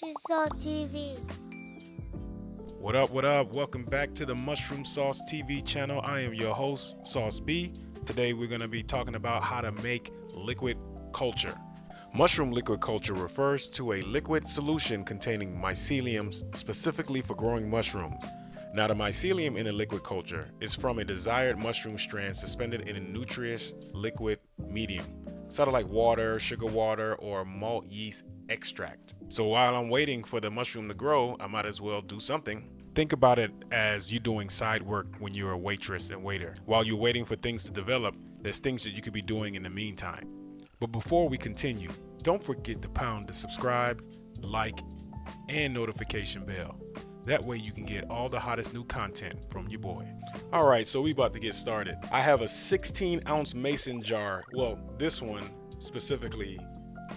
Mushroom Sauce TV. What up, what up? Welcome back to the Mushroom Sauce TV channel. I am your host, Sauce B. Today we're going to be talking about how to make liquid culture. Mushroom liquid culture refers to a liquid solution containing mycelium specifically for growing mushrooms. Now, the mycelium in a liquid culture is from a desired mushroom strand suspended in a nutritious liquid medium, sort of like water, sugar water, or malt yeast extract. So while I'm waiting for the mushroom to grow, I might as well do something. Think about it as you doing side work when you're a waitress and waiter. While you're waiting for things to develop, there's things that you could be doing in the meantime. But before we continue, don't forget to pound the subscribe, like, and notification bell. That way you can get all the hottest new content from your boy. All right, so we about to get started. I have a 16-ounce mason jar. Well, this one specifically,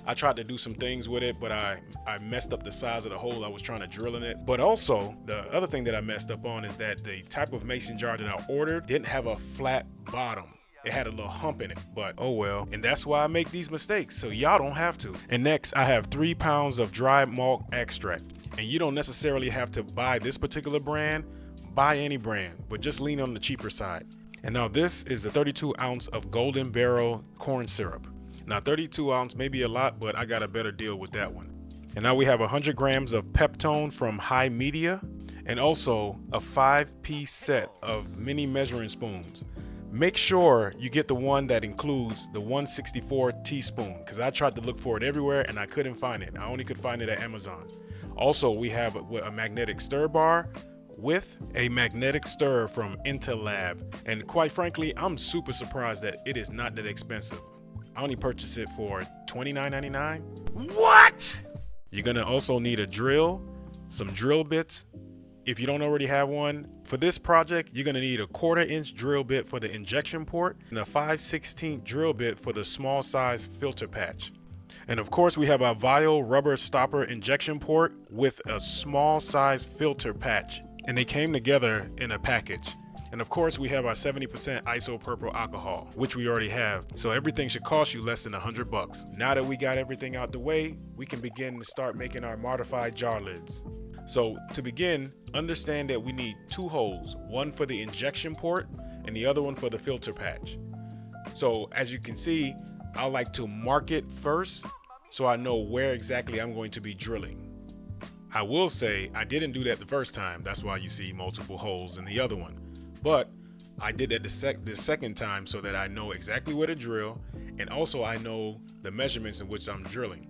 I tried to do some things with it, but I messed up the size of the hole I was trying to drill in it. But also, the other thing that I messed up on is that the type of mason jar that I ordered didn't have a flat bottom. It had a little hump in it, but oh well. And that's why I make these mistakes, so y'all don't have to. And next, I have 3 pounds of dry malt extract. And you don't necessarily have to buy this particular brand, buy any brand, but just lean on the cheaper side. And now this is a 32 ounce of Golden Barrel corn syrup. Now 32 ounce may be a lot, but I got a better deal with that one. And now we have 100 grams of Peptone from High Media, and also a 5-piece set of mini measuring spoons. Make sure you get the one that includes the 164 teaspoon, because I tried to look for it everywhere and I couldn't find it. I only could find it at Amazon. Also, we have a magnetic stir bar with a magnetic stir from Intelab. And quite frankly, I'm super surprised that it is not that expensive. I only purchased it for $29.99. What? You're gonna also need a drill, some drill bits. If you don't already have one, for this project, you're gonna need a 1/4-inch drill bit for the injection port and a 5/16 drill bit for the small size filter patch. And of course, we have a vial rubber stopper injection port with a small size filter patch, and they came together in a package. And of course, we have our 70% isopropyl alcohol, which we already have. So everything should cost you less than $100. Now that we got everything out the way, we can begin to start making our modified jar lids. So to begin, understand that we need 2 holes, one for the injection port and the other one for the filter patch. So as you can see, I like to mark it first so I know where exactly I'm going to be drilling. I will say I didn't do that the first time. That's why you see multiple holes in the other one. But I did that the second time so that I know exactly where to drill, and also I know the measurements in which I'm drilling.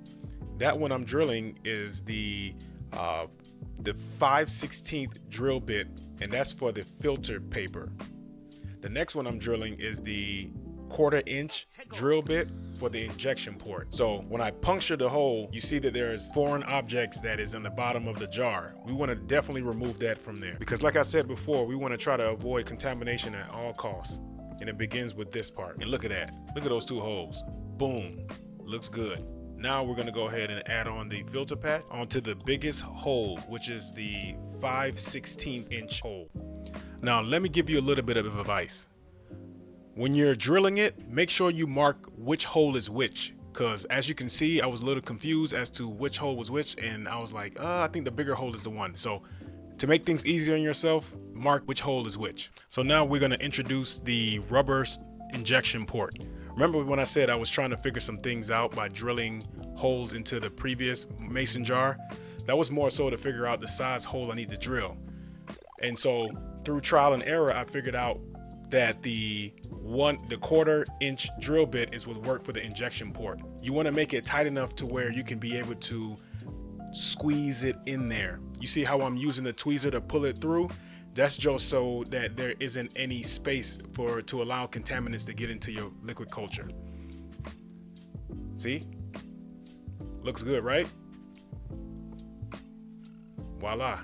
That one I'm drilling is the 5/16 drill bit, and that's for the filter paper. The next one I'm drilling is the 1/4-inch drill bit for the injection port. So when I puncture the hole, you see that there's foreign objects that is in the bottom of the jar. We want to definitely remove that from there, because like I said before, we want to try to avoid contamination at all costs. And it begins with this part. And look at that. Look at those 2 holes. Boom. Looks good. Now we're going to go ahead and add on the filter patch onto the biggest hole, which is the 5/16-inch hole. Now let me give you a little bit of advice. When you're drilling it, make sure you mark which hole is which, because as you can see, I was a little confused as to which hole was which, and I was like, I think the bigger hole is the one. So to make things easier on yourself, mark which hole is which. So now we're going to introduce the rubber injection port. Remember when I said I was trying to figure some things out by drilling holes into the previous mason jar? That was more so to figure out the size hole I need to drill. And so through trial and error, I figured out that the 1/4-inch drill bit is what work for the injection port. You want to make it tight enough to where you can be able to squeeze it in there. You see how I'm using the tweezer to pull it through? That's just so that there isn't any space to allow contaminants to get into your liquid culture. See? Looks good, right? Voila.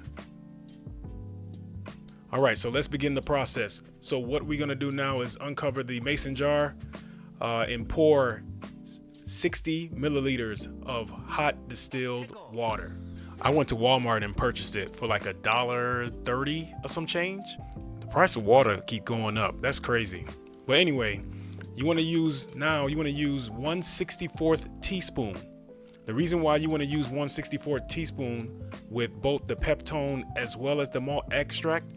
All right, so let's begin the process. So what we're gonna do now is uncover the mason jar and pour 60 milliliters of hot distilled water. I went to Walmart and purchased it for like $1.30 or some change. The price of water keep going up. That's crazy. But anyway, you want to use 1/64 teaspoon The reason why you want to use 1/64 teaspoon with both the peptone as well as the malt extract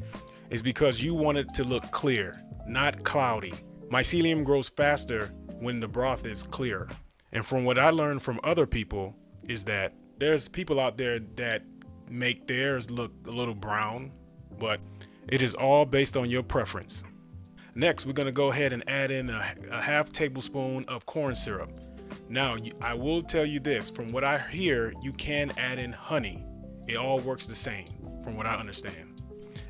is because you want it to look clear, not cloudy. Mycelium grows faster when the broth is clear. And from what I learned from other people is that there's people out there that make theirs look a little brown, but it is all based on your preference. Next, we're going to go ahead and add in a half tablespoon of corn syrup. Now, I will tell you this, from what I hear, you can add in honey. It all works the same, from what I understand.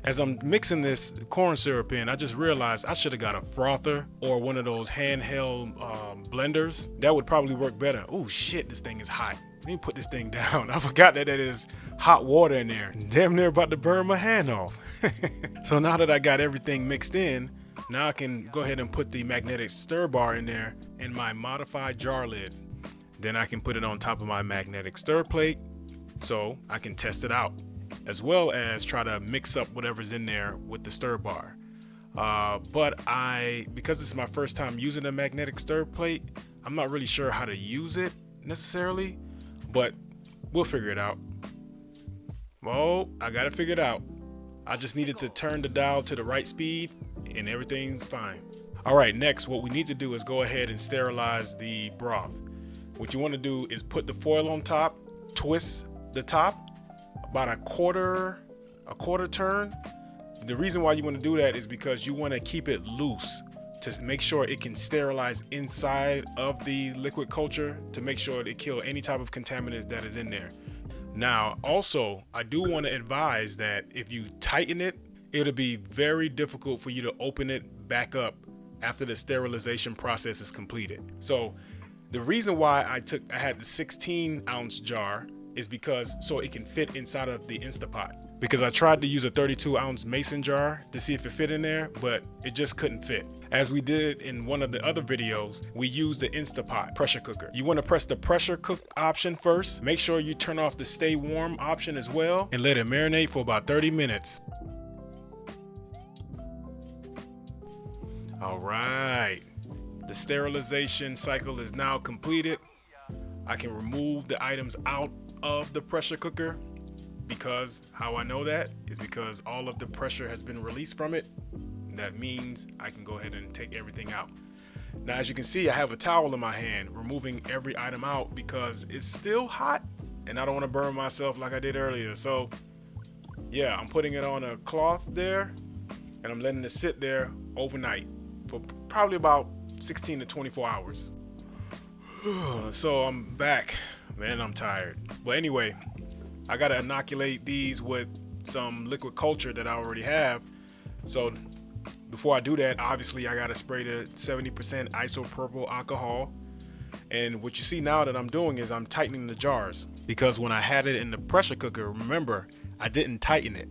As I'm mixing this corn syrup in, I just realized I should have got a frother or one of those handheld blenders. That would probably work better. Oh shit, this thing is hot. Let me put this thing down. I forgot that it is hot water in there. Damn near about to burn my hand off. So now that I got everything mixed in, now I can go ahead and put the magnetic stir bar in there in my modified jar lid. Then I can put it on top of my magnetic stir plate so I can test it out, as well as try to mix up whatever's in there with the stir bar. But because this is my first time using a magnetic stir plate, I'm not really sure how to use it necessarily, but we'll figure it out. Oh, I got it figured out. I just needed to turn the dial to the right speed and everything's fine. All right, next, what we need to do is go ahead and sterilize the broth. What you want to do is put the foil on top, twist the top about a quarter turn. The reason why you want to do that is because you want to keep it loose to make sure it can sterilize inside of the liquid culture to make sure it kill any type of contaminants that is in there. Now, also, I do want to advise that if you tighten it, it'll be very difficult for you to open it back up after the sterilization process is completed. So the reason why I had the 16-ounce jar is because so it can fit inside of the Instapot. Because I tried to use a 32-ounce mason jar to see if it fit in there, but it just couldn't fit. As we did in one of the other videos, we used the Instapot pressure cooker. You want to press the pressure cook option first. Make sure you turn off the stay warm option as well and let it marinate for about 30 minutes. All right, the sterilization cycle is now completed. I can remove the items out of the pressure cooker. Because how I know that is because all of the pressure has been released from it. That means I can go ahead and take everything out. Now, as you can see, I have a towel in my hand, removing every item out because it's still hot and I don't want to burn myself like I did earlier. So yeah, I'm putting it on a cloth there and I'm letting it sit there overnight for probably about 16 to 24 hours. So I'm back, man, I'm tired. But anyway, I gotta inoculate these with some liquid culture that I already have. So before I do that, obviously I gotta spray the 70% isopropyl alcohol. And what you see now that I'm doing is I'm tightening the jars because when I had it in the pressure cooker, remember, I didn't tighten it.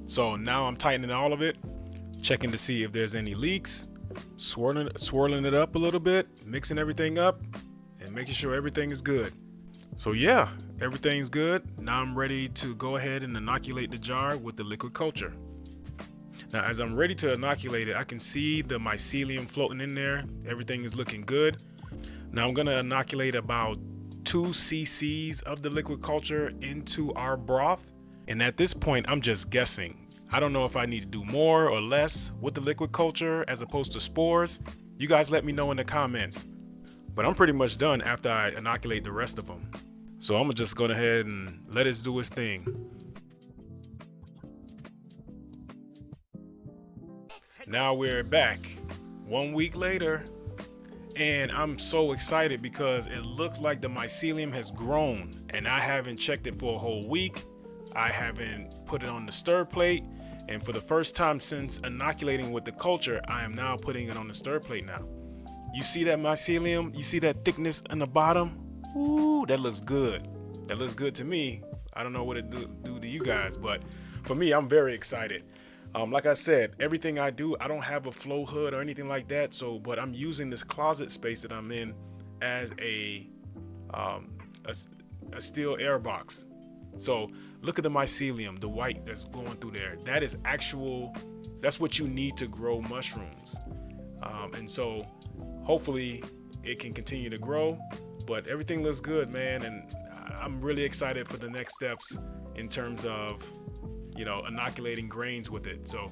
So now I'm tightening all of it, checking to see if there's any leaks, swirling it up a little bit, mixing everything up and making sure everything is good. So yeah, everything's good. Now I'm ready to go ahead and inoculate the jar with the liquid culture. Now, as I'm ready to inoculate it, I can see the mycelium floating in there. Everything is looking good. Now I'm gonna inoculate about 2 cc's of the liquid culture into our broth. And at this point, I'm just guessing. I don't know if I need to do more or less with the liquid culture as opposed to spores. You guys let me know in the comments. But I'm pretty much done after I inoculate the rest of them. So I'm gonna just go ahead and let it do its thing. Now we're back 1 week later, and I'm so excited because it looks like the mycelium has grown, and I haven't checked it for a whole week. I haven't put it on the stir plate, and for the first time since inoculating with the culture, I am now putting it on the stir plate now. You see that mycelium? You see that thickness in the bottom? Ooh, that looks good. That looks good to me. I don't know what it do to you guys, but for me, I'm very excited. Like I said, everything I do, I don't have a flow hood or anything like that. So, but I'm using this closet space that I'm in as a steel air box. So look at the mycelium, the white that's going through there. That is actual. That's what you need to grow mushrooms. And so hopefully it can continue to grow. But everything looks good, man, and I'm really excited for the next steps in terms of, inoculating grains with it. So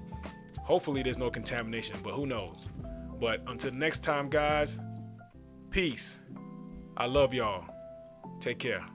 hopefully there's no contamination, but who knows? But until next time, guys, peace. I love y'all. Take care.